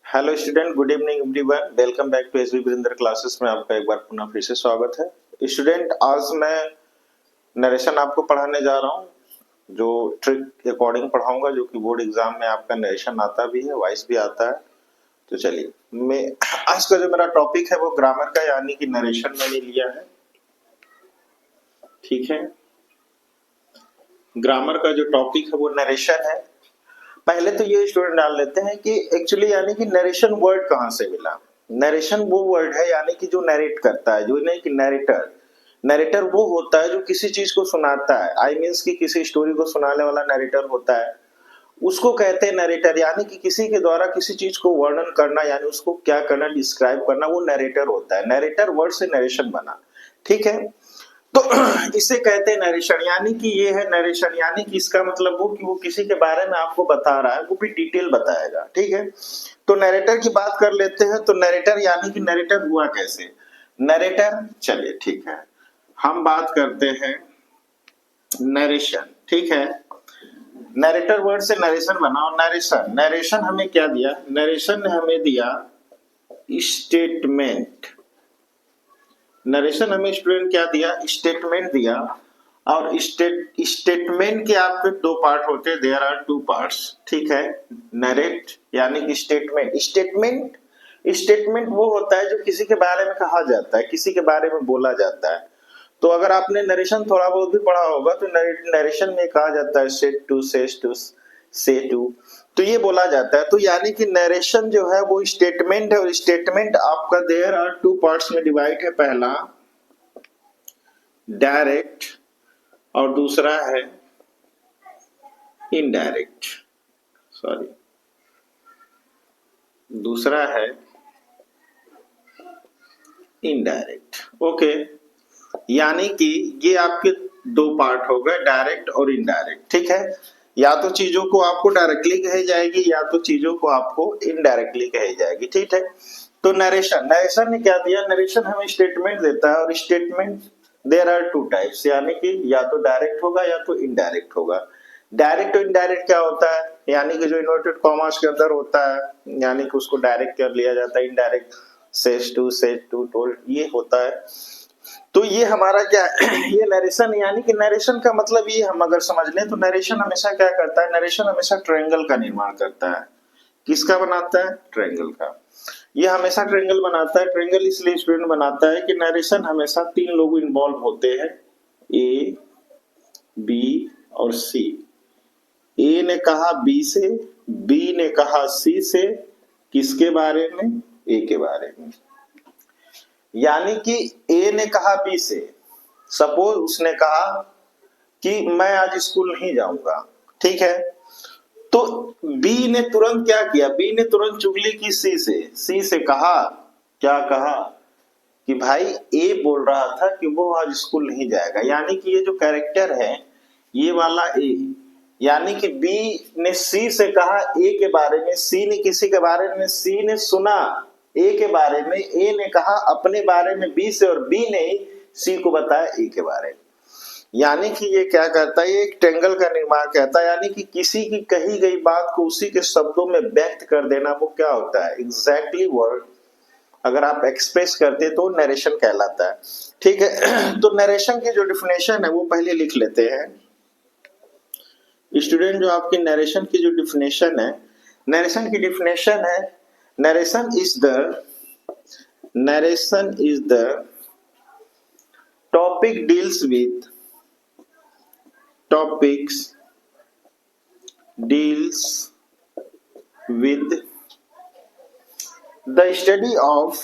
Hello student, good evening everyone. Welcome back to SB Virendra classes में आपका एक बार पुनः फिर से स्वागत है। स्टूडेंट, आज मैं नरेशन आपको पढ़ाने जा रहा हूँ, जो ट्रिक अकॉर्डिंग पढ़ाऊंगा, जो कि बोर्ड एग्जाम में आपका नरेशन आता भी है, वॉइस भी आता है। तो चलिए, मैं आज का जो मेरा टॉपिक है वो ग्रामर का, यानी कि नरेशन मैंने लिया है। ठीक है, ग्रामर का जो टॉपिक है वो नरेशन है। पहले तो ये स्टूडेंट डाल लेते हैं कि एक्चुअली यानी कि नरेशन वर्ड कहाँ से मिला। नरेशन वो वर्ड है यानी कि जो नरेट करता है, जो नहीं कि नरेटर। नरेटर वो होता है जो किसी चीज को सुनाता है, आई मीन्स कि किसी स्टोरी को सुनाने वाला नरेटर होता है, उसको कहते हैं नरेटर। यानी कि किसी के द्वारा किसी चीज को वर्णन करना, यानी उसको क्या करना, डिस्क्राइब करना, वो नरेटर होता है। नरेटर वर्ड से नरेशन बना। ठीक है, तो इसे कहते हैं नरेशन। यानी कि ये है नरेशन, यानी कि इसका मतलब वो कि वो किसी के बारे में आपको बता रहा है, वो भी डिटेल बताएगा। ठीक है, तो नरेटर की बात कर लेते हैं। तो नरेटर यानी कि नरेटर हुआ कैसे नरेटर, चलिए ठीक है, हम बात करते हैं नरेशन। ठीक है, नरेटर वर्ड से नरेशन बना। और नरेशन नरेशन हमें क्या दिया? नरेशन ने हमें दिया स्टेटमेंट। नरेशन हमें स्टूडेंट क्या दिया? स्टेटमेंट दिया। और स्टेटमेंट के आपके दो पार्ट होते हैं, देयर आर टू पार्ट्स। ठीक है, नरेट यानी कि स्टेटमेंट। स्टेटमेंट वो होता है जो किसी के बारे में कहा जाता है, किसी के बारे में बोला जाता है। तो अगर आपने नरेशन थोड़ा बहुत भी पढ़ा होगा तो नरेशन में कहा जाता है सेड टू, सेज टू, से टू, तो ये बोला जाता है। तो यानी कि नरेशन जो है वो स्टेटमेंट है, और स्टेटमेंट आपका देयर आर टू पार्ट्स में डिवाइड है। पहला डायरेक्ट और दूसरा है इनडायरेक्ट। सॉरी, दूसरा है इनडायरेक्ट। ओके, यानी कि ये आपके दो पार्ट हो गए, डायरेक्ट और इनडायरेक्ट। ठीक है, या तो चीजों को आपको डायरेक्टली कही जाएगी, या तो चीजों को आपको इनडायरेक्टली कही जाएगी। ठीक है, तो नरेशन ने क्या दिया? नरेशन हमें स्टेटमेंट देता है, और statement there are two types, यानी कि या तो डायरेक्ट होगा या तो इनडायरेक्ट होगा। डायरेक्ट और इनडायरेक्ट क्या होता है? यानी कि जो इन्वर्टेड कॉमास के अंदर होता है, यानी कि उसको डायरेक्ट कर लिया जाता है। इनडायरेक्ट सेज टू, टोल्ड, ये होता है। तो ये हमारा क्या है? ये नरेशन। यानी कि नरेशन का मतलब ये हम अगर समझ लें तो नरेशन हमेशा क्या करता है? नरेशन हमेशा ट्रायंगल का निर्माण करता है। किसका बनाता है? ट्रायंगल का। ये हमेशा ट्रायंगल बनाता है। ट्रायंगल इसलिए स्टूडेंट बनाता है कि नरेशन हमेशा तीन लोग इन्वॉल्व होते हैं, ए, बी और सी। ए ने कहा बी से, बी ने कहा सी से, किसके बारे में? ए के बारे में। यानी कि ए ने कहा बी से, सपोज उसने कहा कि मैं आज स्कूल नहीं जाऊंगा। ठीक है, तो बी ने तुरंत क्या किया? बी ने तुरंत चुगली की सी से कहा, क्या कहा? कि भाई ए बोल रहा था कि वो आज स्कूल नहीं जाएगा। यानी कि ये जो कैरेक्टर है, ये वाला ए, यानी कि बी ने सी से कहा ए के बारे में, सी ने किसी के बारे में, सी ने सुना ए के बारे में, ए ने कहा अपने बारे में बी से, और बी ने सी को बताया ए के बारे में। यानी कि ये क्या करता है? ये एक ट्रायंगल का निर्माण करता है। यानी कि किसी की कही गई बात को उसी के शब्दों में व्यक्त कर देना, वो क्या होता है? एग्जैक्टली वर्ड अगर आप एक्सप्रेस करते तो नरेशन कहलाता है। ठीक है, तो नरेशन की जो डिफिनेशन है वो पहले लिख लेते हैं। स्टूडेंट, जो आपकी नरेशन की जो डिफिनेशन है, नरेशन की डिफिनेशन है, narration is the topic deals with the study of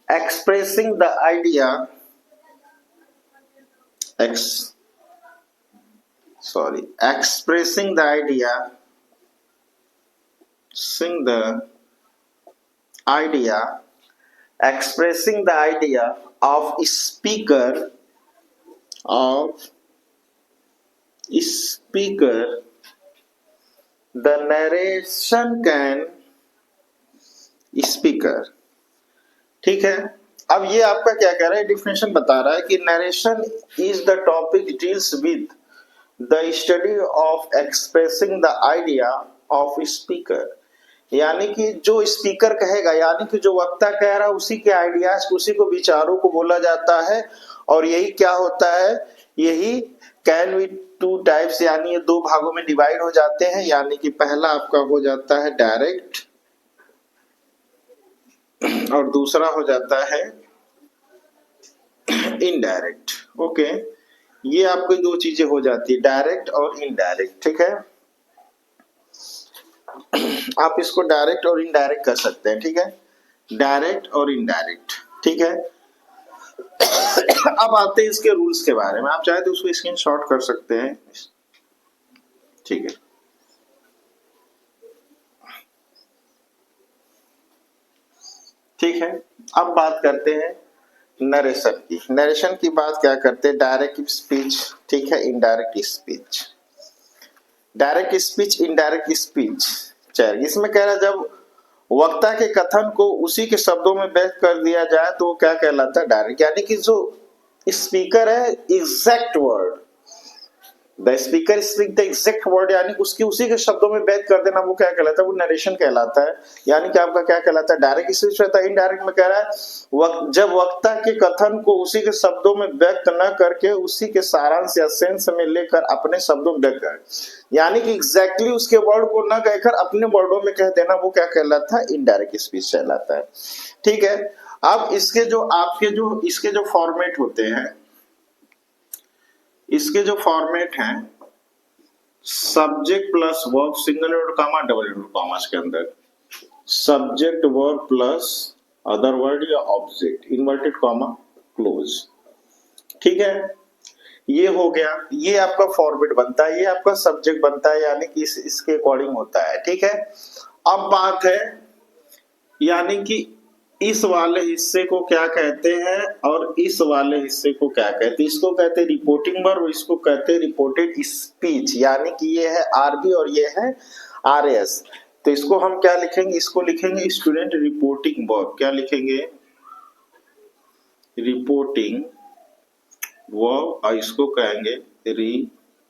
expressing the idea expressing the idea of speaker the narration can speaker। ठीक है, अब ये आपका क्या कह रहा है? डिफिनेशन बता रहा है कि narration is the topic deals with the study of expressing the idea of speaker, यानी कि जो स्पीकर कहेगा, यानी कि जो वक्ता कह रहा है उसी के आइडियाज, उसी को विचारों को बोला जाता है। और यही क्या होता है, यही कैन बी टू टाइप्स, यानी ये दो भागों में डिवाइड हो जाते हैं। यानी कि पहला आपका हो जाता है डायरेक्ट और दूसरा हो जाता है इनडायरेक्ट। ओके, ये आपको दो चीजें हो जाती है, डायरेक्ट और इनडायरेक्ट। ठीक है, आप इसको डायरेक्ट और इनडायरेक्ट कर सकते हैं। ठीक है, डायरेक्ट और इनडायरेक्ट। ठीक है, अब आते हैं इसके रूल्स के बारे में। आप चाहे तो उसको स्क्रीनशॉट कर सकते हैं। ठीक है, ठीक है, अब बात करते हैं नरेशन की। नरेशन की बात क्या करते हैं, डायरेक्ट स्पीच, ठीक है, indirect speech. Direct speech, indirect speech, चलिए इसमें कह रहा है जब वक्ता के कथन को उसी के शब्दों में व्यक्त कर दिया जाए तो वो क्या कहलाता है, डायरेक्ट। यानी कि जो स्पीकर है exact word, the speaker speak the exact word, यानी उसकी उसी के शब्दों में व्यक्त कर देना, वो क्या कहलाता है, वो नरेशन कहलाता है। यानी कि आपका क्या कहलाता है, डायरेक्ट स्पीच रहता है। इनडायरेक्ट में कह रहा है जब वक्ता के कथन को उसी के शब्दों में व्यक्त न करके उसी के सारांश या सेंस में लेकर अपने शब्दों में व्यक्त कर, यानी कि एग्जैक्टली उसके वर्ड को न कहकर अपने वर्डों में कह देना, वो क्या कहलाता है, इनडायरेक्ट स्पीच कहलाता है। ठीक है, अब इसके जो आपके जो इसके जो फॉर्मेट होते हैं, इसके जो फॉर्मेट हैं, subject plus verb, single word comma double word comma के अंदर, subject verb plus other word या ऑब्जेक्ट, इन्वर्टेड कॉमा क्लोज। ठीक है, ये हो गया, ये आपका फॉर्मेट बनता है, ये आपका सब्जेक्ट बनता है, यानी कि इसके अकॉर्डिंग होता है। ठीक है, अब बात है यानी कि इस वाले हिस्से को क्या कहते हैं और इस वाले हिस्से को क्या कहते हैं। इसको कहते हैं रिपोर्टिंग वर्ब, इसको कहते हैं रिपोर्टेड स्पीच। यानी कि ये है आरबी और ये है आरएस। तो इसको हम क्या लिखेंगे, इसको लिखेंगे स्टूडेंट रिपोर्टिंग वर्ब। क्या लिखेंगे, रिपोर्टिंग वर्ब, और इसको कहेंगे रिपोर्टेड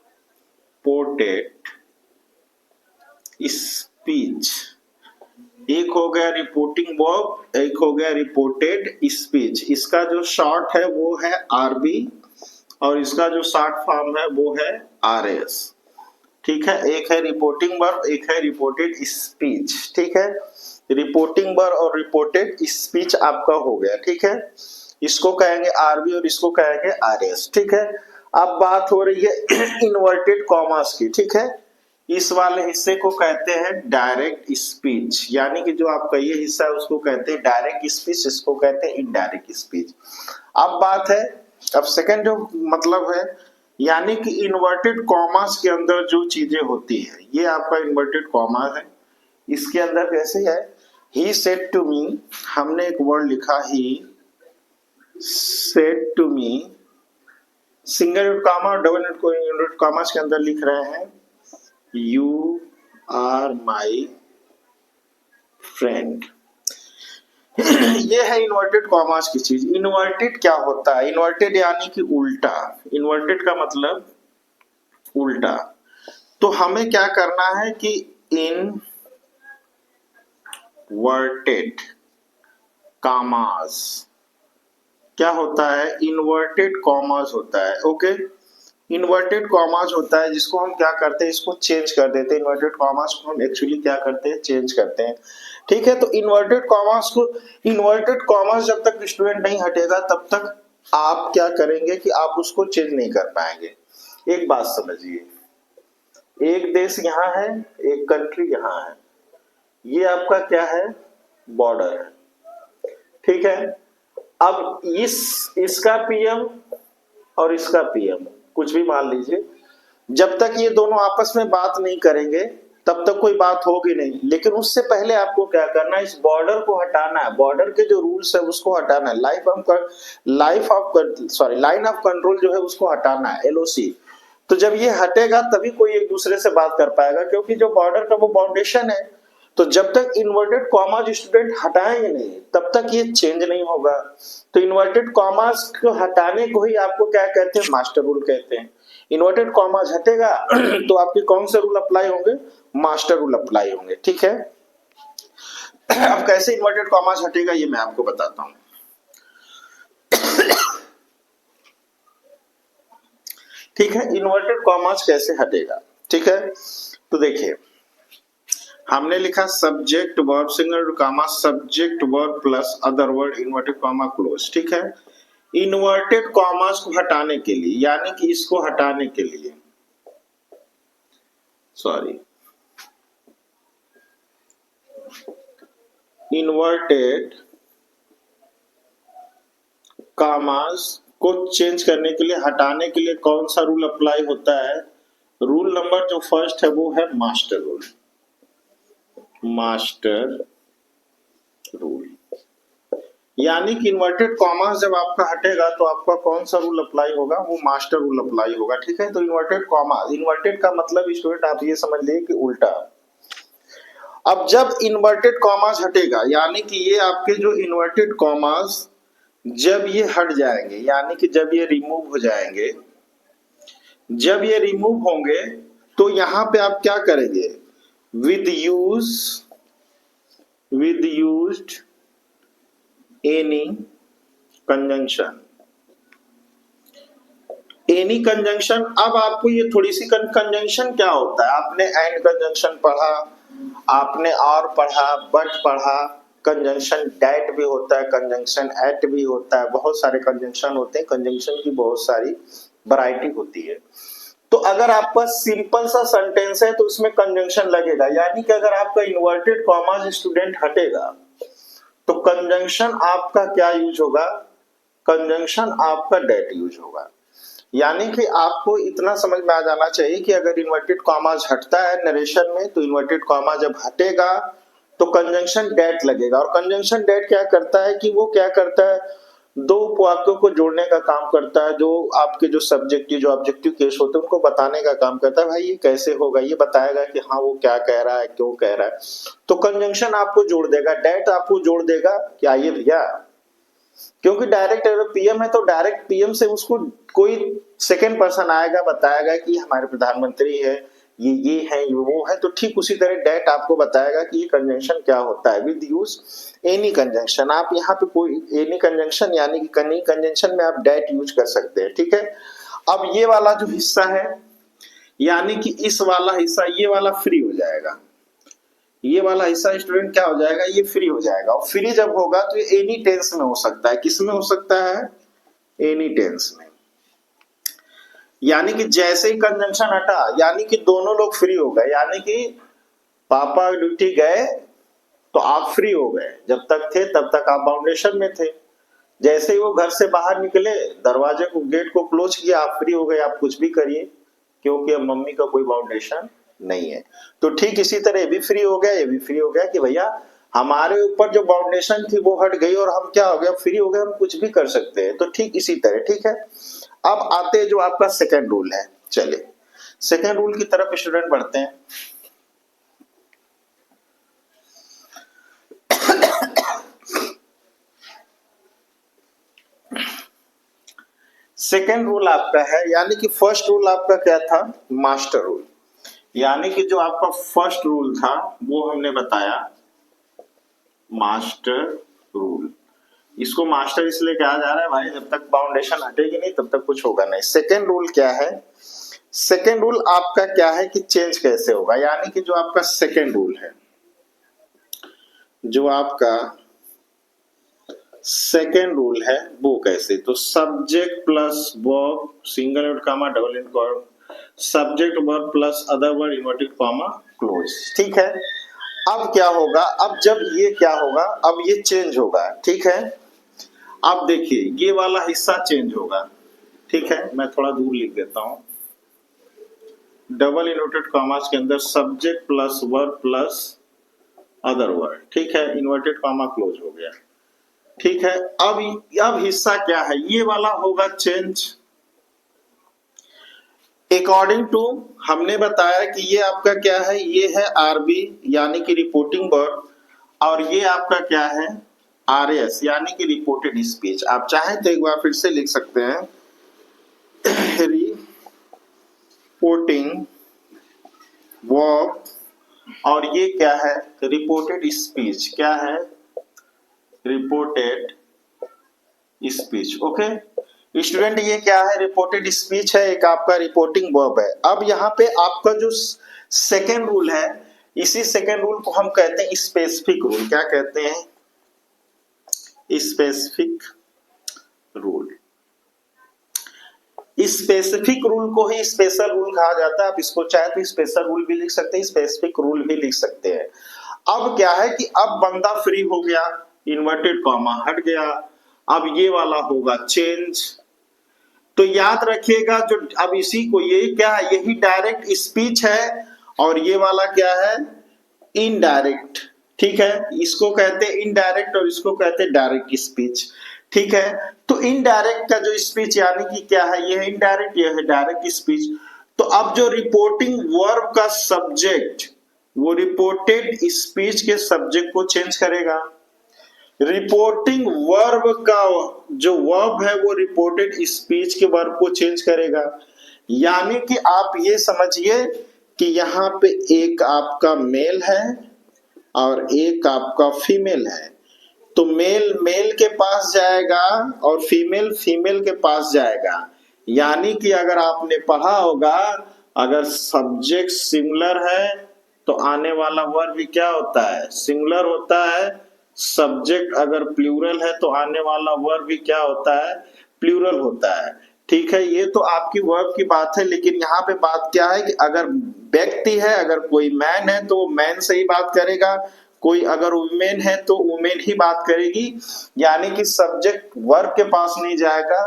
स्पीच। एक हो गया रिपोर्टिंग वर्ब, एक हो गया रिपोर्टेड स्पीच। इसका जो शॉर्ट है वो है आरबी और इसका जो शॉर्ट फॉर्म है वो है आरएस। ठीक है, एक है रिपोर्टिंग वर्ब, एक है रिपोर्टेड स्पीच। ठीक है, रिपोर्टिंग वर्ब और रिपोर्टेड स्पीच आपका हो गया। ठीक है, इसको कहेंगे आरबी और इसको कहेंगे आरएस। ठीक है, अब बात हो रही है इन्वर्टेड कॉमास की। ठीक है, इस वाले हिस्से को कहते हैं डायरेक्ट स्पीच, यानी कि जो आपका ये हिस्सा है उसको कहते हैं डायरेक्ट स्पीच, इसको कहते हैं इनडायरेक्ट स्पीच। अब बात है, अब सेकंड जो मतलब है, यानी कि इन्वर्टेड कॉमास के अंदर जो चीजें होती है, ये आपका इन्वर्टेड कॉमा है। इसके अंदर कैसे है, ही सेड टू मी, हमने एक वर्ड लिखा he said to me, single comma और डबल इन्वर्टेड कॉमास के अंदर लिख रहे हैं You are my friend। ये है इन्वर्टेड कॉमास की चीज। इन्वर्टेड क्या होता है, इन्वर्टेड यानी कि उल्टा, इन्वर्टेड का मतलब उल्टा। तो हमें क्या करना है कि इनवर्टेड कॉमास क्या होता है, इन्वर्टेड कॉमास होता है। ओके, इन्वर्टेड कॉमास होता है जिसको हम क्या करते हैं, इसको चेंज कर देते हैं। इन्वर्टेड कॉमास को हम एक्चुअली क्या करते हैं, चेंज करते हैं। ठीक है, तो इन्वर्टेड कॉमास को, इन्वर्टेड कॉमास जब तक स्टूडेंट नहीं हटेगा तब तक आप क्या करेंगे कि आप उसको चेंज नहीं कर पाएंगे। एक बात समझिए, एक देश यहाँ है, एक कंट्री यहाँ है, ये आपका क्या है, बॉर्डर है। ठीक है, अब इसका पीएम और इसका पीएम कुछ भी मान लीजिए, जब तक ये दोनों आपस में बात नहीं करेंगे तब तक कोई बात होगी नहीं। लेकिन उससे पहले आपको क्या करना है, इस बॉर्डर को हटाना है, बॉर्डर के जो रूल्स है उसको हटाना है, लाइन ऑफ कंट्रोल जो है उसको हटाना है, एलओसी। तो जब ये हटेगा तभी कोई एक दूसरे से बात कर पाएगा, क्योंकि जो बॉर्डर का वो बाउंडेशन है। तो जब तक इन्वर्टेड कॉमास स्टूडेंट हटाएंगे नहीं तब तक ये चेंज नहीं होगा। तो इन्वर्टेड कॉमास को हटाने को ही आपको क्या कहते हैं, मास्टर रूल कहते हैं। इन्वर्टेड कॉमास हटेगा तो आपके कौन से रूल अप्लाई होंगे, मास्टर रूल अप्लाई होंगे, ठीक है। अब कैसे इन्वर्टेड कॉमास हटेगा ये मैं आपको बताता हूं। ठीक है, इन्वर्टेड कॉमास कैसे हटेगा, ठीक है। तो देखिए हमने लिखा subject verb single comma subject verb plus other word inverted comma close, ठीक है। इन्वर्टेड कॉमास को हटाने के लिए, यानी कि इसको हटाने के लिए, सॉरी, इन्वर्टेड कॉमास को चेंज करने के लिए, हटाने के लिए कौन सा रूल अप्लाई होता है, रूल नंबर जो फर्स्ट है वो है मास्टर रूल, मास्टर रूल। यानी कि इन्वर्टेड कॉमास जब आपका हटेगा तो आपका कौन सा रूल अप्लाई होगा, वो मास्टर रूल अप्लाई होगा, ठीक है। तो इन्वर्टेड कॉमास, इन्वर्टेड का मतलब स्टूडेंट आप ये समझ लीजिए कि उल्टा। अब जब इन्वर्टेड कॉमास हटेगा, यानी कि ये आपके जो इन्वर्टेड कॉमास जब ये हट जाएंगे, यानी कि जब ये रिमूव हो जाएंगे, जब ये रिमूव होंगे तो यहां पे आप क्या करेंगे, with used any conjunction, any conjunction. अब आपको ये थोड़ी सी कंजंक्शन क्या होता है, आपने एंड कंजंक्शन पढ़ा, आपने और पढ़ा, बट पढ़ा, कंजंक्शन डैट भी होता है, कंजंक्शन एट भी होता है, बहुत सारे कंजंक्शन होते हैं, कंजंक्शन की बहुत सारी वैरायटी होती है। तो अगर आपका सिंपल सा सेंटेंस है तो उसमें कंजंक्शन लगेगा, यानी कि अगर आपका इन्वर्टेड कॉमा स्टूडेंट हटेगा तो कंजंक्शन आपका क्या यूज होगा, कंजंक्शन आपका डेट यूज होगा। यानी कि आपको इतना समझ में आ जाना चाहिए कि अगर इन्वर्टेड कॉमास हटता है नरेशन में तो इन्वर्टेड कॉमा जब हटेगा तो कंजंक्शन डेट लगेगा। और कंजंक्शन डेट क्या करता है कि वो क्या करता है, दो उपवाक्यों को जोड़ने का काम करता है, जो आपके जो सब्जेक्टिव जो ऑब्जेक्टिव केस होते हैं उनको बताने का काम करता है। भाई ये कैसे होगा, ये बताएगा कि हाँ वो क्या कह रहा है, क्यों कह रहा है। तो कंजंक्शन आपको जोड़ देगा, डेट आपको जोड़ देगा कि आइए भैया, क्योंकि डायरेक्ट अगर पीएम है तो डायरेक्ट पीएम से उसको कोई सेकेंड पर्सन आएगा, बताएगा कि हमारे प्रधानमंत्री है, ये है, ये वो है। तो ठीक उसी तरह डेट आपको बताएगा कि ये कंजंक्शन क्या होता है, विद यूज एनी कंजंक्शन। आप यहाँ पे कोई एनी कंजंक्शन यानी कि कनी कंजंक्शन में आप डेट यूज कर सकते हैं, ठीक है। अब ये वाला जो हिस्सा है, यानी कि इस वाला हिस्सा, ये वाला फ्री हो जाएगा, ये वाला हिस्सा स्टूडेंट क्या हो जाएगा, ये फ्री हो जाएगा। और फ्री जब होगा तो ये एनी टेंस में हो सकता है, किस में हो सकता है, एनी टेंस में। यानी कि जैसे ही कंजंक्शन हटा, यानी कि दोनों लोग फ्री हो गए, यानी कि पापा ड्यूटी गए तो आप फ्री हो गए, जब तक थे तब तक आप बाउंडेशन में थे। जैसे ही वो घर से बाहर निकले, दरवाजे को गेट को क्लोज किया, आप फ्री हो गए, आप कुछ भी करिए, क्योंकि अब मम्मी का कोई बाउंडेशन नहीं है। तो ठीक इसी तरह ये भी फ्री हो गया, ये भी फ्री हो गया कि भैया हमारे ऊपर जो बाउंडेशन थी वो हट गई और हम क्या हो गया, फ्री हो गए, हम कुछ भी कर सकते हैं। तो ठीक इसी तरह, ठीक है। अब आते जो आपका सेकेंड रूल है, चलिए सेकेंड रूल की तरफ स्टूडेंट बढ़ते हैं। सेकेंड रूल आपका है, यानी कि फर्स्ट रूल आपका क्या था, मास्टर रूल। यानी कि जो आपका फर्स्ट रूल था वो हमने बताया मास्टर रूल। इसको मास्टर इसलिए कहा जा रहा है भाई, जब तक बाउंडेशन हटेगी नहीं तब तक कुछ होगा नहीं। सेकेंड रूल क्या है, सेकेंड रूल आपका क्या है कि चेंज कैसे होगा। यानी कि जो आपका सेकेंड रूल है, जो आपका सेकेंड रूल है वो कैसे, तो subject plus verb single inverted comma double inverted comma, subject verb plus other word inverted comma close, ठीक है। अब क्या होगा, अब जब ये क्या होगा, अब ये चेंज होगा, ठीक है। अब देखिए ये वाला हिस्सा चेंज होगा, ठीक है। मैं थोड़ा दूर लिख देता हूं, डबल इन्वर्टेड कॉमास के अंदर subject plus verb plus other word, ठीक है, इन्वर्टेड कॉमा क्लोज हो गया, ठीक है। अब हिस्सा क्या है, ये वाला होगा चेंज अकॉर्डिंग टू, हमने बताया कि ये आपका क्या है, ये है आरबी यानी कि रिपोर्टिंग वर्ड, और ये आपका क्या है आरएस यानी कि रिपोर्टेड स्पीच। आप चाहें तो एक बार फिर से लिख सकते हैं, रिपोर्टिंग वर्ब, और ये क्या है, रिपोर्टेड स्पीच। क्या है, रिपोर्टेड स्पीच। ओके स्टूडेंट, ये क्या है, रिपोर्टेड स्पीच है, एक आपका रिपोर्टिंग वर्ब है। अब यहाँ पे आपका जो सेकेंड रूल है, इसी सेकेंड रूल को हम कहते हैं स्पेसिफिक रूल। क्या कहते हैं, स्पेसिफिक रूल। स्पेसिफिक रूल को ही स्पेशल रूल कहा जाता है। आप इसको चाहे तो स्पेशल रूल भी लिख सकते हैं, स्पेसिफिक रूल भी लिख सकते हैं। अब क्या है कि अब बंदा फ्री हो गया, इन्वर्टेड कॉमा हट गया, अब ये वाला होगा चेंज। तो याद रखिएगा, जो अब इसी को, ये क्या है, यही डायरेक्ट स्पीच है, और ये वाला क्या है, इनडायरेक्ट। ठीक है, इसको कहते हैं इनडायरेक्ट और इसको कहते हैं डायरेक्ट स्पीच। ठीक है, तो इनडायरेक्ट का जो स्पीच यानी कि क्या है, ये है इनडायरेक्ट, ये है डायरेक्ट स्पीच। तो अब जो रिपोर्टिंग वर्ब का सब्जेक्ट, वो रिपोर्टेड स्पीच के सब्जेक्ट को चेंज करेगा। रिपोर्टिंग वर्ब का जो वर्ब है वो रिपोर्टेड स्पीच के वर्ब को चेंज करेगा। यानी कि आप ये समझिए कि यहाँ पे एक आपका मेल है और एक आपका फीमेल है। तो मेल मेल के पास जाएगा और फीमेल फीमेल के पास जाएगा। यानी कि अगर आपने पढ़ा होगा, अगर सब्जेक्ट सिंगुलर है तो आने वाला वर्ब भी क्या होता है, सिंगुलर होता है। सब्जेक्ट अगर प्लूरल है तो आने वाला वर्ब भी क्या होता है, प्लूरल होता है। ठीक है, ये तो आपकी वर्ब की बात है, लेकिन यहाँ पे बात क्या है कि अगर व्यक्ति है, अगर कोई मैन है तो वो मैन से ही बात करेगा, कोई अगर वुमेन है तो वुमेन ही बात करेगी। यानी कि सब्जेक्ट वर्ब के पास नहीं जाएगा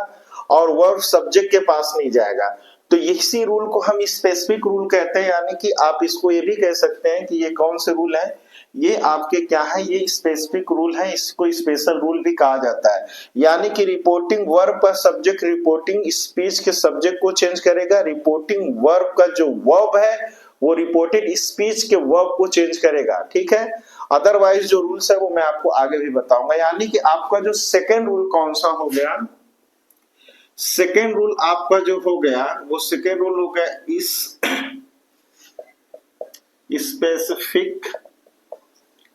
और वर्ब सब्जेक्ट के पास नहीं जाएगा। तो इसी रूल को हम स्पेसिफिक रूल कहते हैं। यानी कि आप इसको ये भी कह सकते हैं कि ये कौन से रूल है, ये आपके क्या है, ये स्पेसिफिक रूल है, इसको स्पेशल रूल भी कहा जाता है। यानी कि रिपोर्टिंग वर्ब का सब्जेक्ट रिपोर्टिंग स्पीच के सब्जेक्ट को चेंज करेगा, रिपोर्टिंग वर्ब का जो वर्ब है वो रिपोर्टेड स्पीच के वर्ब को चेंज करेगा। ठीक है, अदरवाइज जो रूल्स है वो मैं आपको आगे भी बताऊंगा। यानी कि आपका जो सेकेंड रूल कौन सा हो गया, सेकेंड रूल आपका जो हो गया वो सेकेंड रूल हो गया इस स्पेसिफिक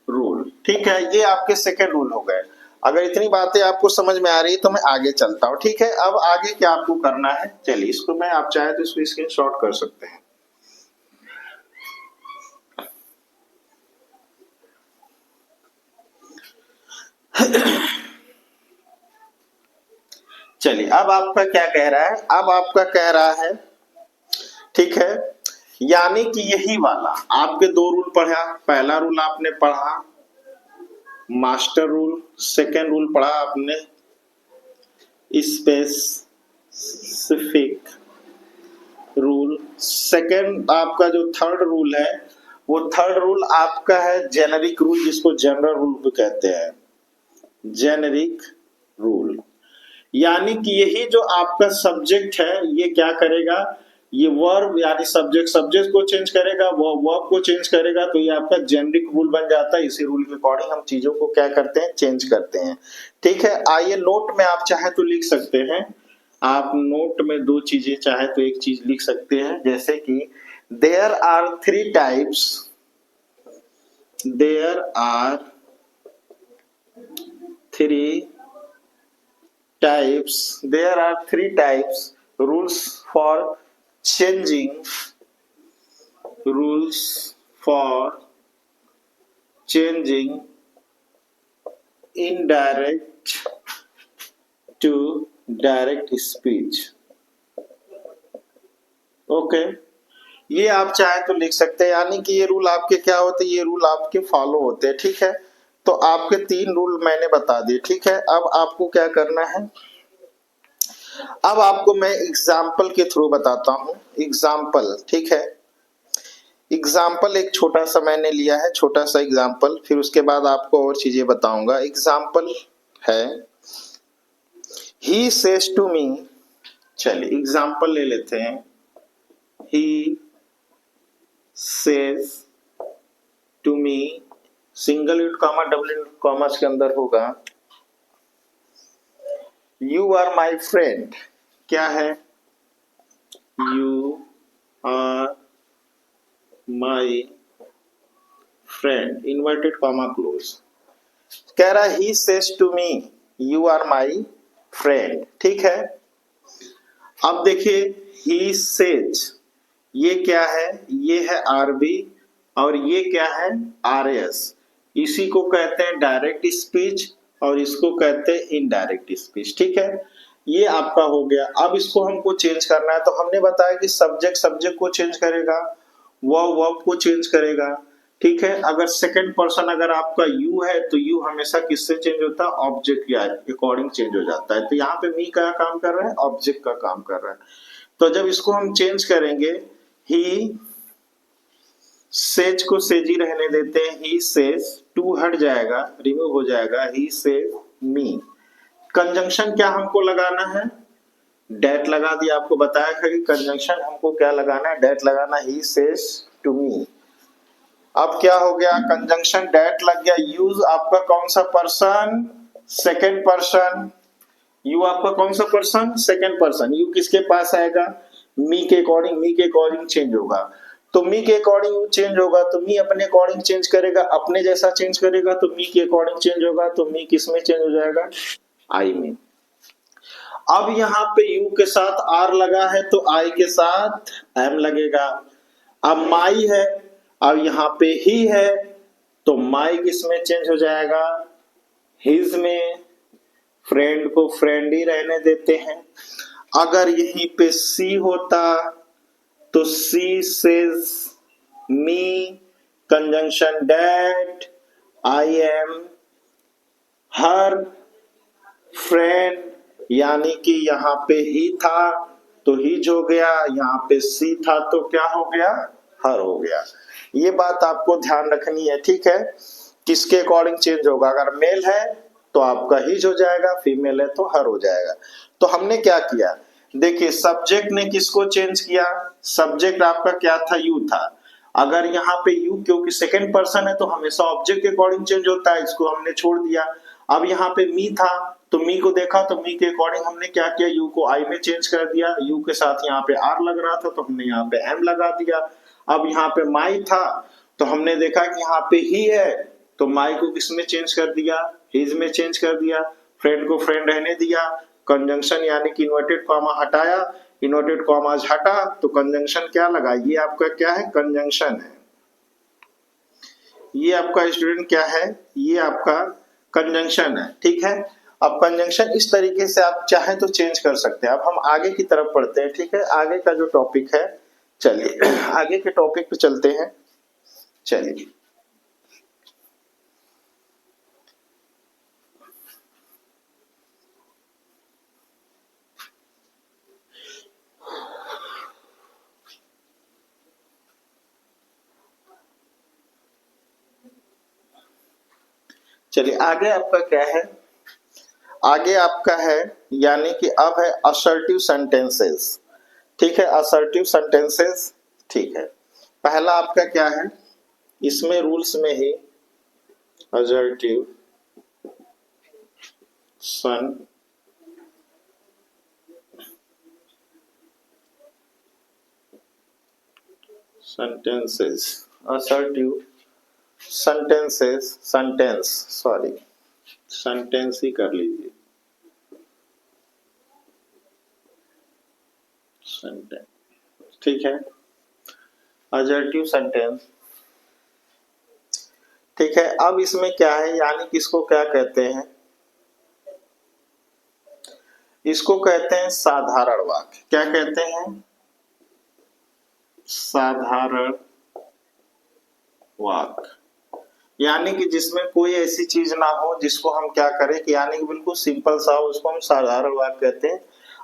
रूल। ठीक है, ये आपके सेकेंड रूल हो गए। अगर इतनी बातें आपको समझ में आ रही है तो मैं आगे चलता हूं। ठीक है, अब आगे क्या आपको करना है, चलिए इसको मैं, आप चाहे तो इसको स्क्रीनशॉट कर सकते हैं। चलिए, अब आपका क्या कह रहा है, अब आपका कह रहा है, ठीक है, यानी कि यही वाला आपके दो रूल पढ़ा। पहला रूल आपने पढ़ा मास्टर रूल, सेकेंड रूल पढ़ा आपने स्पेसिफिक रूल। सेकेंड आपका जो थर्ड रूल है वो थर्ड रूल आपका है जेनेरिक रूल, जिसको जनरल रूल भी कहते हैं, जेनेरिक रूल। यानी कि यही जो आपका सब्जेक्ट है ये क्या करेगा, ये वर्ब यानी सब्जेक्ट सब्जेक्ट को चेंज करेगा, वो वर्ब को चेंज करेगा। तो ये आपका जेनेरिक रूल बन जाता है। इसी रूल के अकॉर्डिंग हम चीजों को क्या करते हैं, चेंज करते हैं। ठीक है, आइए नोट में आप चाहे तो लिख सकते हैं, आप नोट में दो चीजें चाहे तो एक चीज लिख सकते हैं, जैसे कि there are three types, there are three types, there are three types rules for changing, rules for changing indirect to direct speech। Okay, ये आप चाहे तो लिख सकते हैं। यानी कि ये रूल आपके क्या होते हैं, ये रूल आपके फॉलो होते हैं। ठीक है, तो आपके तीन रूल मैंने बता दिए। ठीक है, अब आपको क्या करना है, अब आपको मैं एग्जाम्पल के थ्रू बताता हूं। एग्जाम्पल, ठीक है, एग्जाम्पल एक छोटा सा मैंने लिया है, छोटा सा एग्जाम्पल, फिर उसके बाद आपको और चीजें बताऊंगा। एग्जाम्पल है ही सेज टू मी, चलिए एग्जाम्पल ले लेते हैं। He says to me, single quote comma double quote comma के अंदर होगा, यू आर माई फ्रेंड। क्या है, you are my friend, inverted comma close. कह रहा है he says to me you are my friend, ठीक है। अब देखिए ही सेज, ये क्या है, ये है आरबी और ये क्या है आरएस। इसी को कहते हैं डायरेक्ट स्पीच और इसको कहते हैं इनडायरेक्ट स्पीच, ठीक है। ये आपका हो गया। अब इसको हमको चेंज करना है, तो हमने बताया कि सब्जेक्ट सब्जेक्ट को चेंज करेगा, वर्ब वर्ब को चेंज करेगा, ठीक है। अगर सेकंड पर्सन अगर आपका यू है तो यू हमेशा किससे चेंज होता है, ऑब्जेक्ट के अकॉर्डिंग चेंज हो जाता है। तो यहाँ पे मी का काम कर रहा है, ऑब्जेक्ट का काम कर रहा है। तो जब इसको हम चेंज करेंगे, ही सेज को सेज ही रहने देते हैं, ही सेज, टू हट जाएगा, रिमूव हो जाएगा, ही सेज मी। कंजंक्शन क्या हमको लगाना है, डेट लगा दिया, आपको बताया था कि कंजंक्शन हमको क्या लगाना है, डेट लगाना, ही सेज टू मी। अब क्या हो गया, कंजंक्शन डेट लग गया। यूज आपका कौन सा पर्सन, सेकंड पर्सन। यू आपका कौन सा पर्सन, सेकंड पर्सन। यू किसके पास आएगा, मी के अकॉर्डिंग, मी के अकॉर्डिंग चेंज होगा। तो मी के अकॉर्डिंग यू चेंज होगा, तो मी अपने अकॉर्डिंग चेंज करेगा, अपने जैसा चेंज करेगा तो मी के अकॉर्डिंग चेंज होगा। तो मी किस में चेंज हो जाएगा, आई में। अब यहाँ पे यू के साथ आर लगा है तो आई के साथ एम लगेगा। अब माई है, अब यहाँ पे ही है तो माई किस में चेंज हो जाएगा, हिज में। फ्रेंड को फ्रेंड ही रहने देते हैं। अगर यहीं पे सी होता तो she says me, conjunction that, I am her friend, यानी कि यहाँ पे ही था तो हिज हो गया, यहाँ पे सी था तो क्या हो गया, हर हो गया। ये बात आपको ध्यान रखनी है, ठीक है। किसके अकॉर्डिंग चेंज होगा, अगर मेल है तो आपका हिज हो जाएगा, फीमेल है तो हर हो जाएगा। तो हमने क्या किया, देखिए सब्जेक्ट ने किसको चेंज किया, सब्जेक्ट आपका क्या था, यू था। अगर यहाँ पे यू क्योंकि सेकंड पर्सन है तो हमेशा ऑब्जेक्ट के अकॉर्डिंग चेंज होता है, इसको हमने छोड़ दिया। अब यहाँ पे मी था तो मी को देखा तो मी के अकॉर्डिंग हमने क्या किया, यू को आई में चेंज कर दिया। यू के साथ यहाँ पे आर लग रहा था तो हमने यहाँ पे एम लगा दिया। अब यहाँ पे माई था तो हमने देखा कि यहाँ पे ही है तो माई को किस में चेंज कर दिया, हिज में चेंज कर दिया। फ्रेंड को फ्रेंड रहने दिया। कंजंक्शन यानी कि इन्वर्टेड कॉमा हटाया, इन्वर्टेड कॉमा हटा तो कंजंक्शन क्या लगा, ये आपका क्या है, कंजंक्शन है। ये आपका स्टूडेंट क्या है, ये आपका कंजंक्शन है, ठीक है। अब कंजंक्शन इस तरीके से आप चाहें तो चेंज कर सकते हैं। अब हम आगे की तरफ पढ़ते हैं, ठीक है। आगे का जो टॉपिक है, चलिए आगे के टॉपिक पे चलते हैं। चलिए चलिए आगे आपका क्या है, आगे आपका है यानी कि अब है असर्टिव सेंटेंसेस, ठीक है। असर्टिव सेंटेंसेस, ठीक है। पहला आपका क्या है, इसमें रूल्स में ही assertive sentences, assertive sentences, sentence ही कर लीजिए, सेंटेंस, ठीक है। असर्टिव सेंटेंस, ठीक है। अब इसमें क्या है, यानी किसको क्या कहते हैं, इसको कहते हैं साधारण वाक्य। क्या कहते हैं, साधारण वाक्य, यानी कि जिसमें कोई ऐसी चीज ना हो जिसको हम क्या करें कि यानी कि बिल्कुल सिंपल सा हो, उसको हम साधारण वाक्य कहते हैं।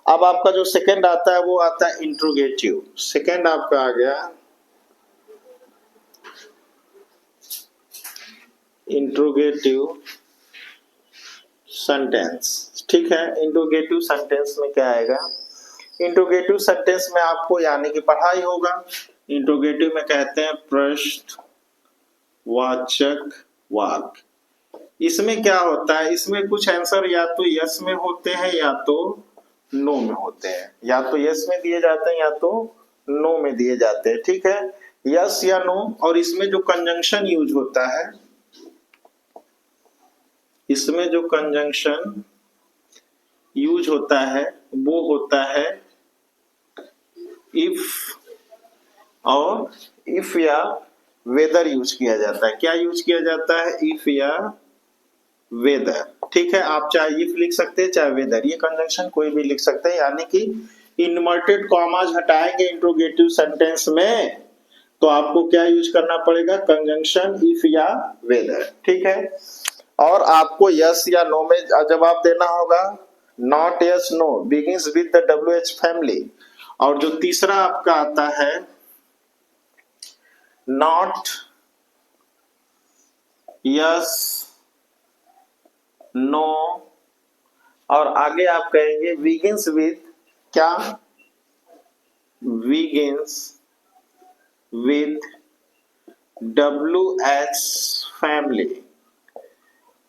अब आपका जो सेकंड आता है वो आता है इंट्रोगेटिव। सेकंड आपका आ गया इंट्रोगेटिव सेंटेंस, ठीक है। इंट्रोगेटिव सेंटेंस में क्या आएगा, इंट्रोगेटिव सेंटेंस में आपको यानी कि पढ़ाई होगा। इंट्रोगेटिव में कहते हैं प्रश्नवाचक वाक्य। इसमें क्या होता है, इसमें कुछ आंसर या तो यस में होते हैं या तो नो में होते हैं, या तो यस में दिए जाते हैं या तो नो में दिए जाते हैं, ठीक है। यस या नो, और इसमें जो कंजंक्शन यूज होता है, इसमें जो कंजंक्शन यूज होता है वो होता है इफ और इफ या वेदर यूज किया जाता है। क्या यूज किया जाता है? इफ या वेदर। ठीक है, आप चाहे इफ लिख सकते हैं चाहे वेदर, ये कंजंक्शन कोई भी लिख सकते हैं। यानी कि इन्वर्टेड कॉमाज हटाएंगे इंट्रोगेटिव सेंटेंस में तो आपको क्या यूज करना पड़ेगा? कंजंक्शन इफ या वेदर। ठीक है, और आपको यस या नो में जवाब देना होगा। Not, yes, no begins with the WH family. और जो तीसरा आपका आता है नॉट, यस, नो, और आगे आप कहेंगे बिगिंस विद क्या? Begins with WH family.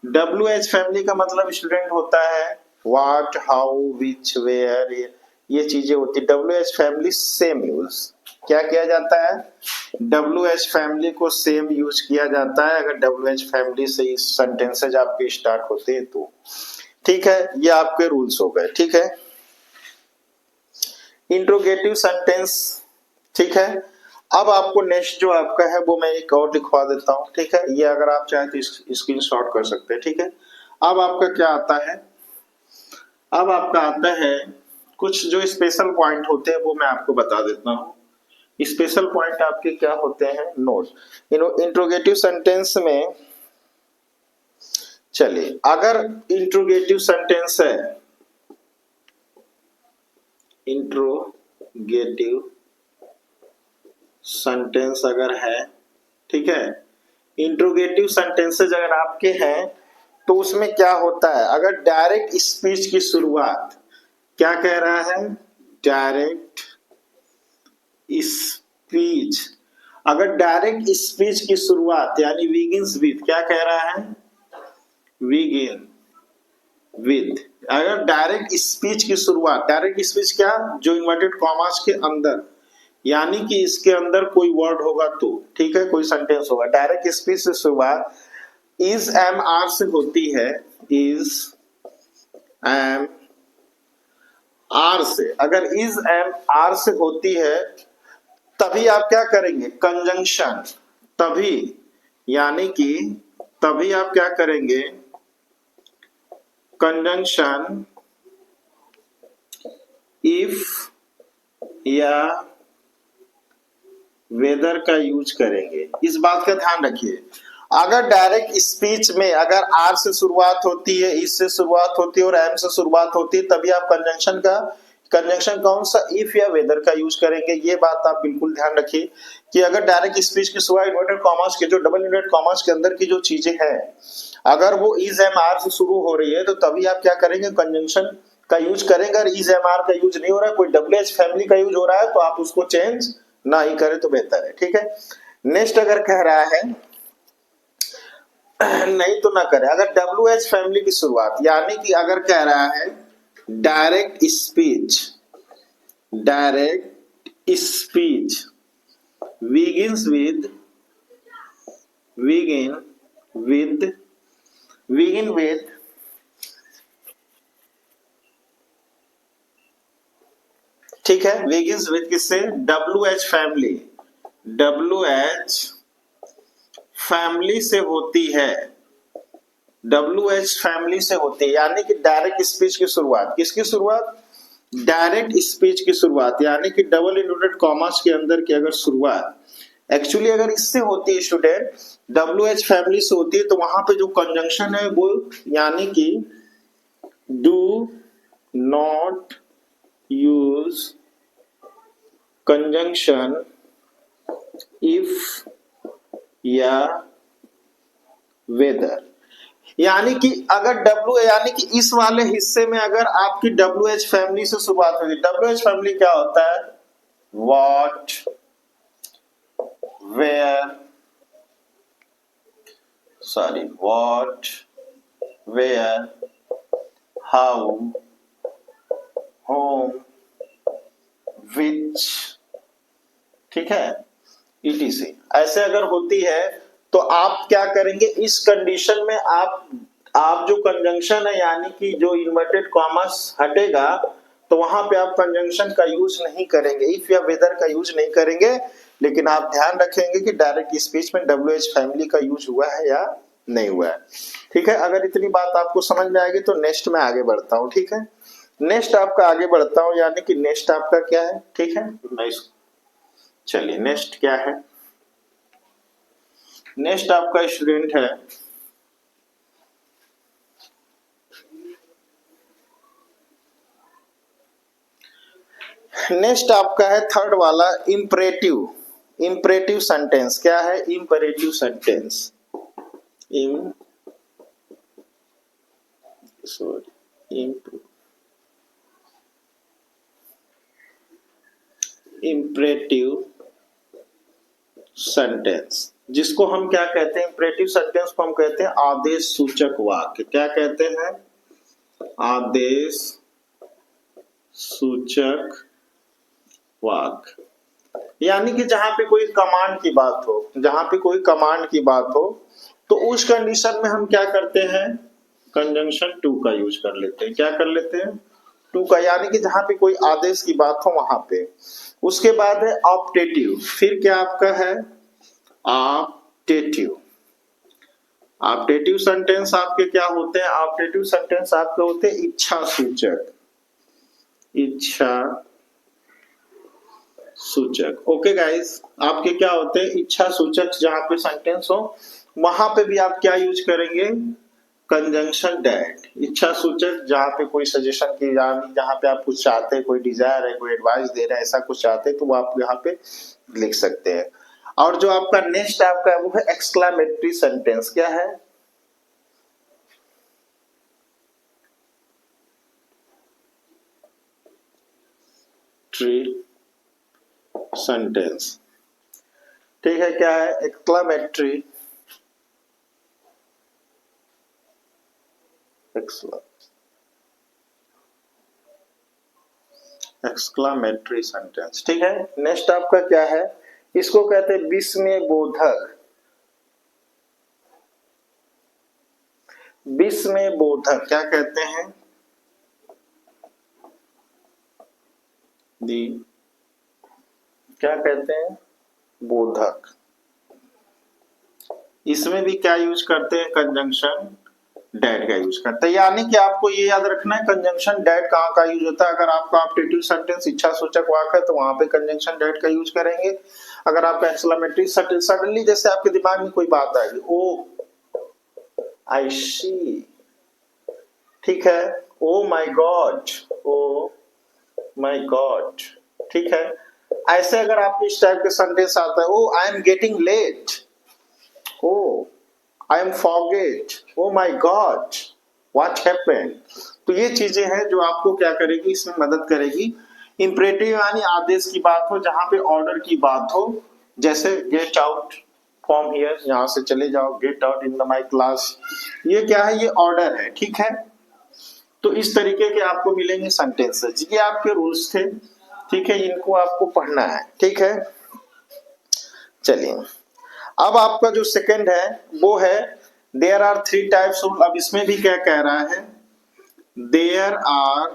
WH family का मतलब स्टूडेंट होता है व्हाट, हाउ, विच, वेयर, ये चीजें होती है। WH फैमिली सेम यूज क्या किया जाता है? WH फैमिली को सेम यूज किया जाता है अगर WH फैमिली से सेंटेंसेज आपके स्टार्ट होते हैं तो। ठीक है, ये आपके रूल्स हो गए। ठीक है, इंट्रोगेटिव सेंटेंस। ठीक है, अब आपको नेक्स्ट जो आपका है वो मैं एक और लिखवा देता हूं। ठीक है, ये अगर आप चाहें तो स्क्रीनशॉट कर सकते हैं। ठीक है, अब आपका क्या आता है? अब आपका आता है कुछ जो स्पेशल पॉइंट होते हैं वो मैं आपको बता देता हूं। स्पेशल पॉइंट आपके क्या होते हैं? नोट। इंट्रोगेटिव सेंटेंस में चलिए, अगर इंट्रोगेटिव सेंटेंस है, इंट्रोगेटिव सेंटेंस अगर है, ठीक है, इंट्रोगेटिव सेंटेंसेज अगर आपके हैं तो उसमें क्या होता है? अगर डायरेक्ट स्पीच की शुरुआत, क्या कह रहा है? Direct speech. अगर डायरेक्ट स्पीच की शुरुआत यानी बिगिंस विद, क्या कह रहा है? Begin with. अगर डायरेक्ट स्पीच की शुरुआत, डायरेक्ट स्पीच क्या? जो इन्वर्टेड कॉमास के अंदर, यानी कि इसके अंदर कोई वर्ड होगा तो, ठीक है, कोई सेंटेंस होगा, डायरेक्ट स्पीच से शुरुआत इज एम आर से होती है, इज एम आर से। अगर इज एम आर से होती है तभी आप क्या करेंगे? कंजंक्शन। तभी, यानी कि तभी आप क्या करेंगे? कंजंक्शन इफ या वेदर का यूज करेंगे। इस बात का ध्यान रखिए, अगर डायरेक्ट स्पीच में अगर आर से शुरुआत होती है, इस से शुरुआत होती है और एम से शुरुआत होती है तभी आप कंजंक्शन कौन सा? इफ या वेदर का यूज करेंगे। ये बात आप बिल्कुल ध्यान रखिए कि अगर डायरेक्ट स्पीच की शुरुआत इन्वर्टेड कॉमास के, जो डबल इन्वर्टेड कॉमास के अंदर की जो चीजें हैं, अगर वो इज एम आर से शुरू हो रही है तो तभी आप क्या करेंगे? कंजंक्शन का यूज करेंगे। अगर इज एम आर का यूज नहीं हो रहा है, कोई WH फैमिली का यूज हो रहा है तो आप उसको चेंज ना ही करें तो बेहतर है। ठीक है, नेक्स्ट अगर कह रहा है नहीं तो ना करें। अगर WH फैमिली की शुरुआत, यानी कि अगर कह रहा है direct speech, direct speech begins with, begin with ठीक है, begins with किससे? WH फैमिली, WH फैमिली से होती है, WH फैमिली से होती है, यानी कि डायरेक्ट स्पीच की शुरुआत, किसकी शुरुआत? डायरेक्ट स्पीच की शुरुआत, यानी कि डबल इन्वर्टेड कॉमास के अंदर की अगर शुरुआत एक्चुअली अगर इससे होती है स्टूडेंट, WH फैमिली से होती है, तो वहां पे जो कंजंक्शन है वो, यानी कि do not use conjunction if या वेदर। यानी कि अगर यानी कि इस वाले हिस्से में अगर आपकी WH फैमिली से शुरुआत होगी, WH फैमिली क्या होता है? What, where, what, where, how, home, which. ठीक है, etc। ऐसे अगर होती है तो आप क्या करेंगे, इस कंडीशन में आप जो कंजंक्शन है यानी कि जो इन्वर्टेड कॉमर्स हटेगा तो वहां पे आप कंजंक्शन का यूज नहीं करेंगे, इफ या वेदर का यूज नहीं करेंगे, लेकिन आप ध्यान रखेंगे कि डायरेक्ट स्पीच में WH फैमिली का यूज हुआ है या नहीं हुआ है। ठीक है, अगर इतनी बात आपको समझ में आएगी तो नेक्स्ट में आगे बढ़ता हूँ। ठीक है, नेक्स्ट आपका आगे बढ़ता हूँ, यानी कि नेक्स्ट आपका क्या है। ठीक है, चलिए नेक्स्ट क्या है। नेक्स्ट आपका स्टूडेंट है नेक्स्ट आपका है थर्ड वाला इंपरेटिव सेंटेंस। क्या है इंपरेटिव सेंटेंस, इंपरेटिव सेंटेंस, जिसको हम क्या कहते हैं, इंपरेटिव सेंटेंस को हम कहते हैं आदेश सूचक वाक्य। क्या कहते हैं, आदेश सूचक वाक्य। यानी कि जहां पे कोई कमांड की बात हो, जहां पे कोई कमांड की बात हो तो उस कंडीशन में हम क्या करते हैं, कंजंक्शन टू का यूज कर लेते हैं। क्या कर लेते हैं, टू का, यानी कि जहां पे कोई आदेश की बात हो वहां पे। उसके बाद है ऑप्टेटिव, फिर क्या आपका है ऑप्टेटिव। ऑप्टेटिव सेंटेंस आपके क्या होते हैं, ऑप्टेटिव सेंटेंस आपके होते हैं इच्छा सूचक, इच्छा सूचक। ओके गाइस, आपके क्या होते हैं इच्छा सूचक, जहां पे सेंटेंस हो वहां पे भी आप क्या यूज करेंगे, कंजंक्शन डेट। इच्छा सूचक जहां पे कोई सजेशन की, जहां पे आप कुछ चाहते हैं, कोई डिजायर है, कोई एडवाइस दे रहे हैं, ऐसा कुछ चाहते हैं तो वो आप यहाँ पे लिख सकते हैं। और जो आपका नेक्स्ट आपका है वो है एक्सक्लेमेटरी सेंटेंस। क्या है, ट्री सेंटेंस। ठीक है, क्या है एक्सक्लेमेटरी, एक्सक्लेमेटरी सेंटेंस। ठीक है, नेक्स्ट आपका क्या है, इसको कहते हैं विस्मय बोधक। विस्मय बोधक क्या कहते हैं, दी क्या कहते हैं, बोधक। इसमें भी क्या यूज करते हैं, कंजंक्शन डेट का यूज करते हैं। यानी कि आपको ये याद रखना है कंजंक्शन डेट कहाँ का यूज होता है। अगर आपका ऑप्टेटिव सेंटेंस इच्छा सूचक वाक्य है तो वहां पे कंजंक्शन डेट का यूज करेंगे। अगर आपका एक्सक्लेमेटरी सेंटेंस, सडनली जैसे आपके दिमाग में कोई बात आएगी, ओ आई सी, ठीक है, ओ my God, O my God. ठीक है, ऐसे अगर आपको इस टाइप के सेंटेंस आता है, oh I am getting late, oh I am forget, oh my god what happened. तो ये चीजें हैं जो आपको क्या करेगी, इसमें मदद करेगी। इंपरेटिव यानी आदेश की बात हो, जहां पे ऑर्डर की बात हो, जैसे गेट आउट फ्रॉम हियर, यहां से चले जाओ, get out in my class, ये क्या है, ये ऑर्डर है। ठीक है, तो इस तरीके के आपको मिलेंगे सेंटेंसेस, ये आपके रूल्स थे। ठीक है, इनको आपको पढ़ना है। ठीक है, चलिए अब आपका जो सेकंड है वो है देयर आर 3 टाइप्स रूल। अब इसमें भी क्या कह रहा है, देयर आर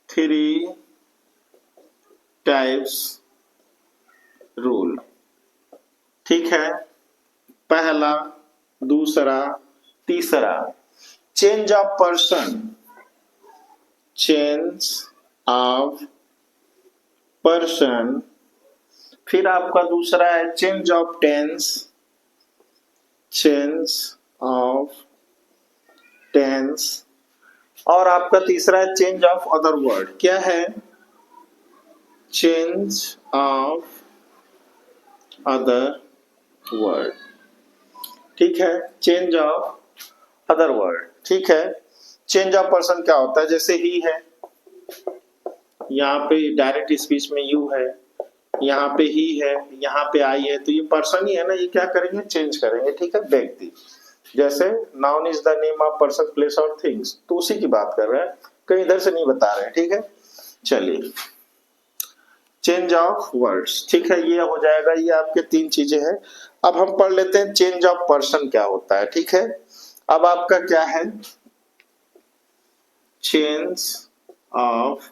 3 टाइप्स रूल। ठीक है, पहला, दूसरा, तीसरा, change of person, change of person. फिर आपका दूसरा है change of tense, change of tense. और आपका तीसरा है चेंज ऑफ अदर वर्ड। क्या है, चेंज ऑफ अदर वर्ड। ठीक है, चेंज ऑफ अदर वर्ड। ठीक है, चेंज ऑफ पर्सन क्या होता है, जैसे ही है, यहाँ पे डायरेक्ट स्पीच में यू है, यहाँ पे ही है, यहाँ पे आई है, तो ये पर्सन ही है ना, ये क्या करेंगे, चेंज करेंगे। ठीक है, व्यक्ति, जैसे noun is the name of person place और थिंग्स, तो उसी की बात कर रहे हैं, कहीं इधर से नहीं बता रहे हैं। ठीक है, चलिए चेंज ऑफ वर्ड्स, ठीक है, ये हो जाएगा। ये आपके तीन चीजें हैं। अब हम पढ़ लेते हैं चेंज ऑफ पर्सन क्या होता है, ठीक है। अब आपका क्या है, चेंज ऑफ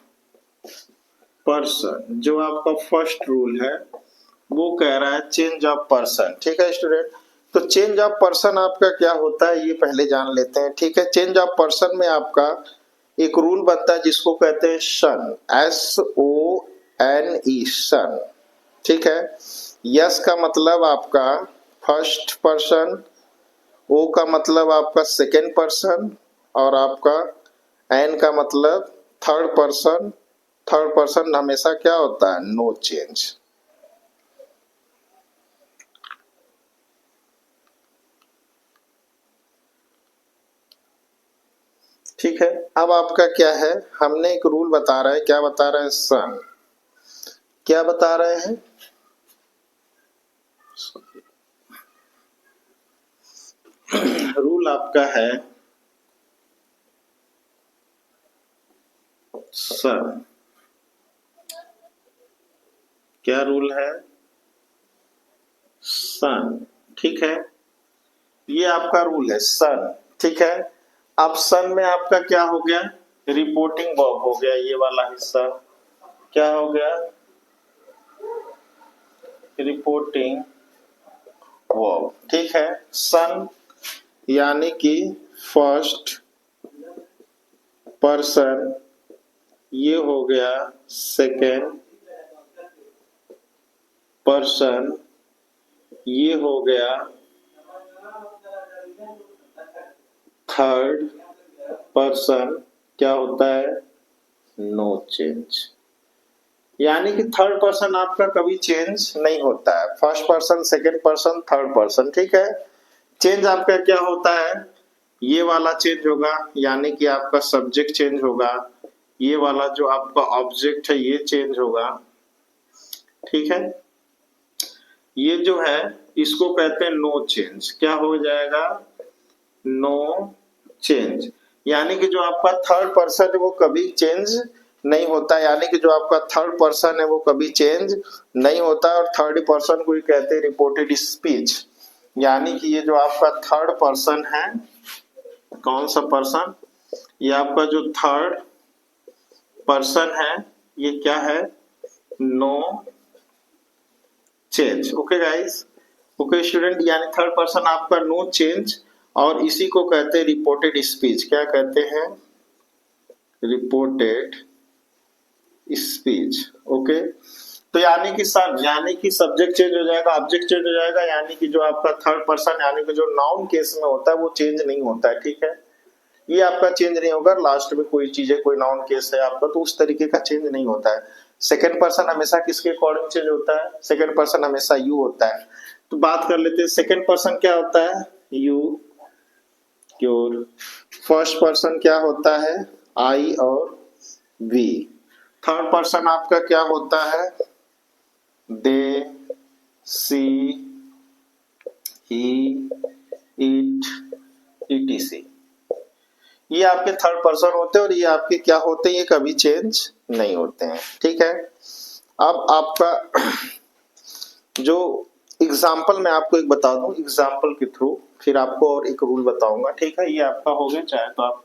पर्सन, जो आपका फर्स्ट रूल है वो कह रहा है चेंज ऑफ पर्सन, ठीक है स्टूडेंट। तो चेंज ऑफ पर्सन आपका क्या होता है ये पहले जान लेते हैं, ठीक है। चेंज ऑफ पर्सन में आपका एक रूल बनता है जिसको कहते हैं सन, SONE, सन, ठीक है। यस का मतलब आपका फर्स्ट पर्सन, ओ का मतलब आपका सेकेंड पर्सन, और आपका एन का मतलब थर्ड पर्सन। थर्ड पर्सन हमेशा क्या होता है, नो चेंज। ठीक है। अब आपका क्या है, हमने एक रूल बता रहा है, क्या बता रहे हैं, सन, क्या बता रहे हैं, रूल आपका है सन। क्या रूल है, सन, ठीक है। ये आपका रूल है सन, ठीक है। अब सन में आपका क्या हो गया, रिपोर्टिंग वर्ब हो गया, ये वाला हिस्सा क्या हो गया, रिपोर्टिंग वर्ब, ठीक है। सन यानी कि फर्स्ट पर्सन, ये हो गया सेकेंड पर्सन, ये हो गया थर्ड पर्सन, क्या होता है, नो चेंज। यानी कि थर्ड पर्सन आपका कभी चेंज नहीं होता है, first person, second person, third person, ठीक है। चेंज आपका क्या होता है, ये वाला चेंज होगा, यानी कि आपका सब्जेक्ट चेंज होगा, ये वाला जो आपका ऑब्जेक्ट है ये चेंज होगा, ठीक है। ये जो है इसको कहते हैं नो चेंज, क्या हो जाएगा, नो चेंज। यानी कि जो आपका थर्ड पर्सन है वो कभी चेंज नहीं होता, यानी कि जो आपका थर्ड पर्सन है वो कभी चेंज नहीं होता। और थर्ड पर्सन को ही कहते हैं रिपोर्टेड स्पीच, यानी कि ये जो आपका थर्ड पर्सन है, कौन सा पर्सन, ये आपका जो थर्ड पर्सन है ये क्या है, no change. Okay guys, okay student, यानी थर्ड पर्सन आपका नो चेंज, और इसी को कहते हैं रिपोर्टेड स्पीच। क्या कहते हैं, रिपोर्टेड स्पीच। ओके, तो यानी कि सब्जेक्ट चेंज हो जाएगा, ऑब्जेक्ट चेंज हो जाएगा, यानी कि जो आपका थर्ड पर्सन यानी कि जो नाउन केस में होता है वो चेंज नहीं होता है, ठीक है। ये आपका चेंज नहीं होगा, लास्ट में कोई चीज है, कोई नाउन केस है आपका, तो उस तरीके का चेंज नहीं होता है। सेकेंड पर्सन हमेशा किसके अकॉर्डिंग चेंज होता है, सेकेंड पर्सन हमेशा यू होता है। तो बात कर लेते हैं सेकेंड पर्सन क्या होता है, यू, क्योर। फर्स्ट पर्सन क्या होता है, आई और वी। थर्ड पर्सन आपका क्या होता है, दे, सी, ही, इट, etc। ये आपके थर्ड पर्सन होते हैं और ये आपके क्या होते हैं, ये कभी चेंज नहीं होते हैं, ठीक है। अब आपका जो एग्जाम्पल मैं आपको एक बता दूं, एग्जाम्पल के थ्रू फिर आपको और एक रूल बताऊंगा, ठीक है। ये आपका हो गया, चाहे तो आप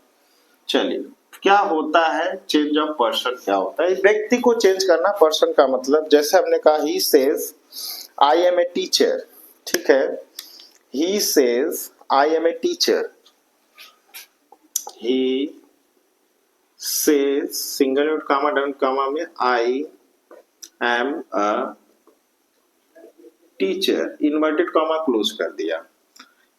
चलिए, क्या होता है चेंज ऑफ पर्सन, क्या होता है, व्यक्ति को चेंज करना। पर्सन का मतलब जैसे हमने कहा, he says I am a teacher, ठीक है। He says I am a teacher, he says single dot comma double comma में I am a teacher, inverted comma close कर दिया।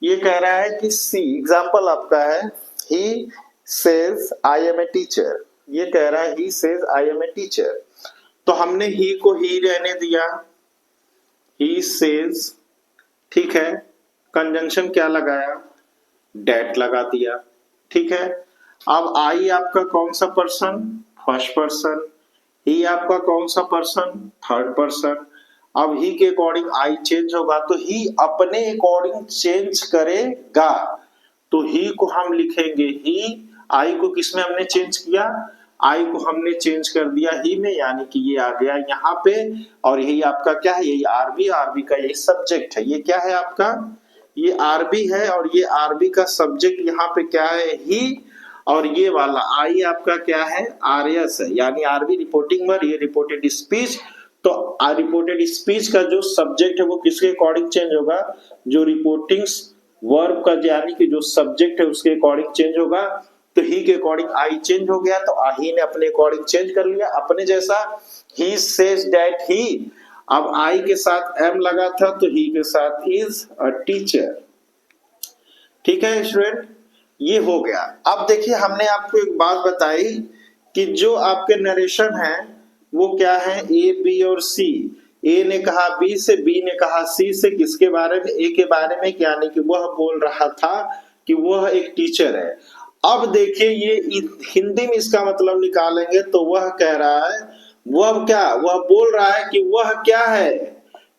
ये कह रहा है कि सी, एग्जाम्पल आपका है, he says I am a teacher, ये कह रहा है he says I am a teacher. तो हमने ही को ही रहने दिया, ही सेज, ठीक है। कंजंक्शन क्या लगाया, डेट लगा दिया, ठीक है। अब आई आपका कौन सा पर्सन, फर्स्ट पर्सन, ही आपका कौन सा पर्सन, थर्ड पर्सन। अब ही के अकॉर्डिंग आई चेंज होगा, तो ही अपने अकॉर्डिंग चेंज करेगा, तो ही को हम लिखेंगे ही, आई को किसमें हमने चेंज किया, आई को हमने चेंज कर दिया ही में, यानी कि ये आ गया यहाँ पे, और यही आपका क्या है, यही आरबी, आरबी का यही सब्जेक्ट है। ये क्या है आपका, ये आरबी है, और ये आरबी का सब्जेक्ट यहाँ पे क्या है, ही, और ये वाला आई आपका क्या है, आरएस है, यानी आरबी रिपोर्टिंग वर्ब, ये रिपोर्टेड स्पीच। तो रिपोर्टेड स्पीच का जो सब्जेक्ट है वो किसके अकॉर्डिंग चेंज होगा, जो रिपोर्टिंग वर्ब का यानी कि जो सब्जेक्ट है उसके अकॉर्डिंग चेंज होगा। तो ही के अकॉर्डिंग आई चेंज हो गया, तो ही ने अपने अकॉर्डिंग चेंज कर लिया अपने जैसा, ही सेज दैट ही। अब आई के साथ एम लगा था तो ही के साथ इज अ टीचर। ठीक है स्टूडेंट, ये हो गया। अब देखिए हमने आपको एक बात बताई कि जो आपके नरेशन है वो क्या है, ए बी और सी। ए ने कहा बी से, बी ने कहा सी से, किसके बारे में, ए के बारे में, यानी कि वह बोल रहा था कि वह एक टीचर है। अब देखिए ये हिंदी में इसका मतलब निकालेंगे तो वह कह रहा है, वह क्या, वह बोल रहा है कि वह क्या है,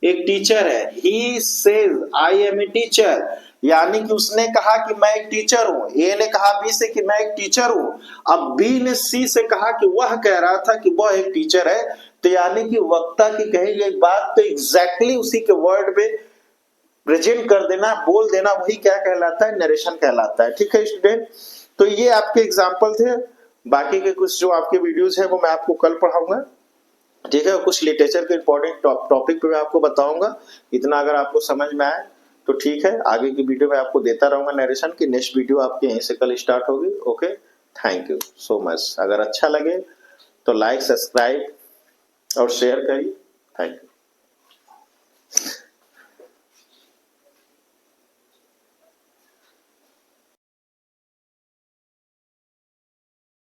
एक टीचर है। He says I am a teacher, यानी कि उसने कहा कि मैं एक टीचर हूं। ए ने कहा बी से कि मैं एक टीचर हूं। अब बी ने सी से कहा कि वह कह रहा था कि वह एक टीचर है। तो यानी कि वक्ता की कही गई बात तो एग्जैक्टली उसी के वर्ड में प्रेजेंट कर देना, बोल देना, वही क्या कहलाता है, नरेशन कहलाता है। ठीक है स्टूडेंट, तो ये आपके एग्जाम्पल थे। बाकी के कुछ जो आपके वीडियोज है वो मैं आपको कल पढ़ाऊंगा। ठीक है, कुछ लिटरेचर के इंपॉर्टेंट टॉपिक पे मैं आपको बताऊंगा। इतना अगर आपको समझ में आए तो ठीक है, आगे की वीडियो में आपको देता रहूंगा नरेशन की। नेक्स्ट वीडियो आपके यहीं से कल स्टार्ट होगी। Okay, thank you so much. अगर अच्छा लगे तो लाइक, सब्सक्राइब और शेयर करिए। Thank you.